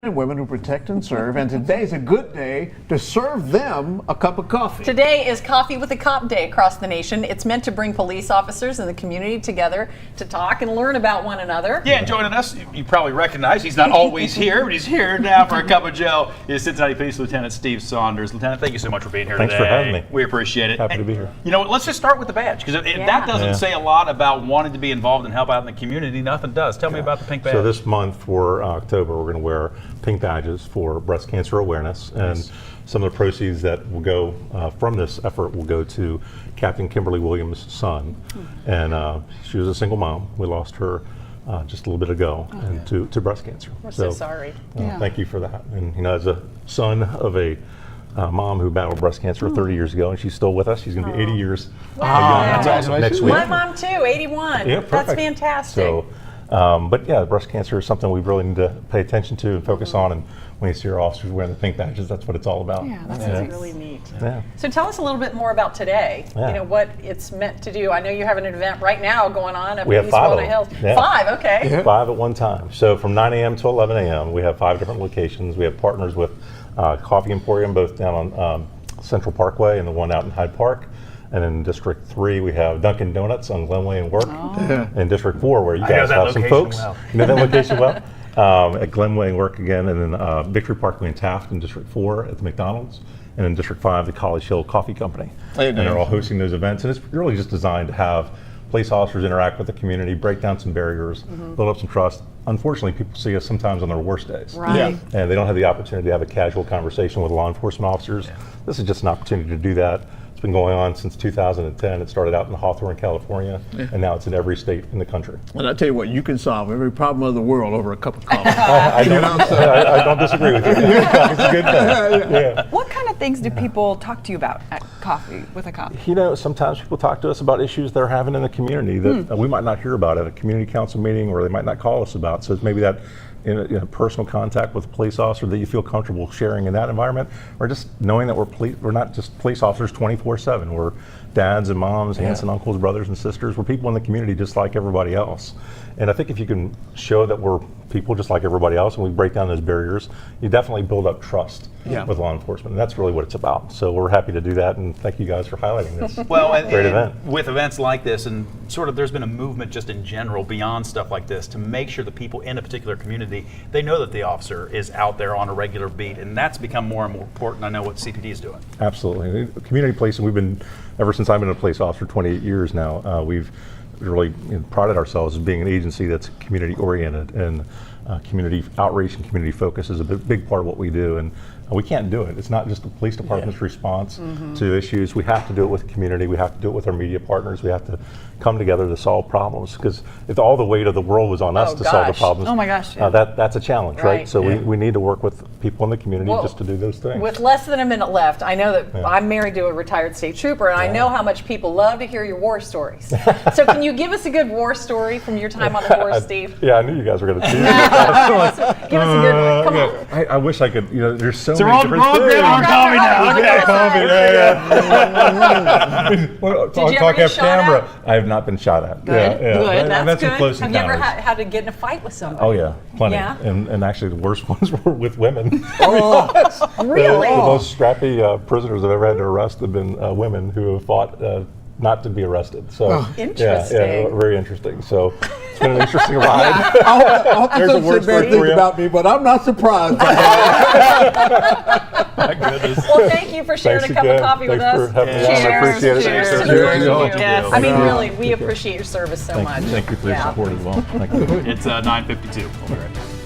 And women who protect and serve, and today's a good day to serve them a cup of coffee. Today is Coffee with a Cop Day across the nation. It's meant to bring police officers and the community together to talk and learn about one another. Yeah, and joining us, you probably recognize, he's not always here, but he's here now for a cup of joe, is Cincinnati Police Lieutenant Steve Saunders. Lieutenant, thank you so much for being here Thanks today. for having me. We appreciate it. Happy to be here. You know, let's just start with the badge, because if that doesn't say a lot about wanting to be involved and help out in the community, nothing does. Tell me about the pink badge. So this month for October, we're going to wear pink badges for breast cancer awareness, and some of the proceeds that will go from this effort will go to Captain Kimberly Williams' son. And she was a single mom. We lost her just a little bit ago and to breast cancer. We're so sorry. Thank you for that. And you know, as a son of a mom who battled breast cancer 30 years ago, and she's still with us. She's going to be 80 years young. That's awesome. Next week. My mom too, 81. Yeah, perfect. That's fantastic. So, but yeah, breast cancer is something we really need to pay attention to and focus on. And when you see our officers wearing the pink badges, that's what it's all about. Yeah, that's really neat. Yeah. So tell us a little bit more about today. Yeah. You know, what it's meant to do. I know you have an event right now going on up We in have East 5 of Walnut them. Hills. Yeah. 5, okay. Yeah. 5 at one time. So from 9 a.m. to 11 a.m., we have 5 different locations. We have partners with Coffee Emporium, both down on Central Parkway and the one out in Hyde Park. And in District 3, we have Dunkin' Donuts on Glenway and Work. And District 4, where you guys have some folks. Well. You know that location well? At Glenway and Work again, and then Victory Parkway and Taft in District 4 at the McDonald's. And in District 5, the College Hill Coffee Company. And they're all hosting those events. And it's really just designed to have police officers interact with the community, break down some barriers, build up some trust. Unfortunately, people see us sometimes on their worst days. Right. And they don't have the opportunity to have a casual conversation with law enforcement officers. This is just an opportunity to do that. It's been going on since 2010. It started out in Hawthorne, California, and now it's in every state in the country. And I tell you what, you can solve every problem of the world over a cup of coffee. I don't disagree with you. It's a good thing. Yeah. What kind of things do people talk to you about at Coffee with a Cop? You know, sometimes people talk to us about issues they're having in the community that we might not hear about at a community council meeting, or they might not call us about. So it's maybe that in a personal contact with a police officer that you feel comfortable sharing in that environment, or just knowing that we're not just police officers 24/7. We're dads and moms, aunts and uncles, brothers and sisters. We're people in the community just like everybody else. And I think if you can show that we're people just like everybody else and we break down those barriers, you definitely build up trust with law enforcement. And that's really what it's about. So we're happy to do that, and thank you guys for highlighting this. Well, great event. With events like this, and sort of there's been a movement just in general beyond stuff like this to make sure the people in a particular community, they know that the officer is out there on a regular beat, and that's become more and more important. I know what CPD is doing. Absolutely. Community policing, we've been, ever since I've been a police officer 28 years now, we've really prided ourselves as being an agency that's community oriented, and community outreach and community focus is a big part of what we do. And we can't do it. It's not just the police department's response to issues. We have to do it with the community. We have to do it with our media partners. We have to come together to solve problems, because if all the weight of the world was on us to solve the problems, oh my gosh, that's a challenge, right? So Right. we need to work with people in the community just to do those things. With less than a minute left, I know that I'm married to a retired state trooper, and I know how much people love to hear your war stories. So can you give us a good war story from your time on the force, Steve? Yeah, I knew you guys were going to do Give us a good one. Come on. I wish I could, there's so So many different things. on Coffee now. Okay. Talk you ever get off shot camera. at? I have not been shot at. Good. I've had That's some good. close Have you ever encounters. had to get in a fight with somebody? Oh yeah, plenty. Yeah? And actually the worst ones were with women. Really? The most scrappy prisoners I've ever had to arrest have been women who have fought not to be arrested. So Interesting. Yeah, very interesting. So it's been an interesting ride. There's a word bad things about me, but I'm not surprised. My goodness. Well, thank you for sharing Thanks a cup again. of coffee with Thanks us. for having me on. I Cheers. appreciate it. Cheers. Cheers. Cheers. Cheers. Yes. I mean, really, we appreciate your service so much. Thank you for your support as well. Thank you. It's 9:52. We'll be right back.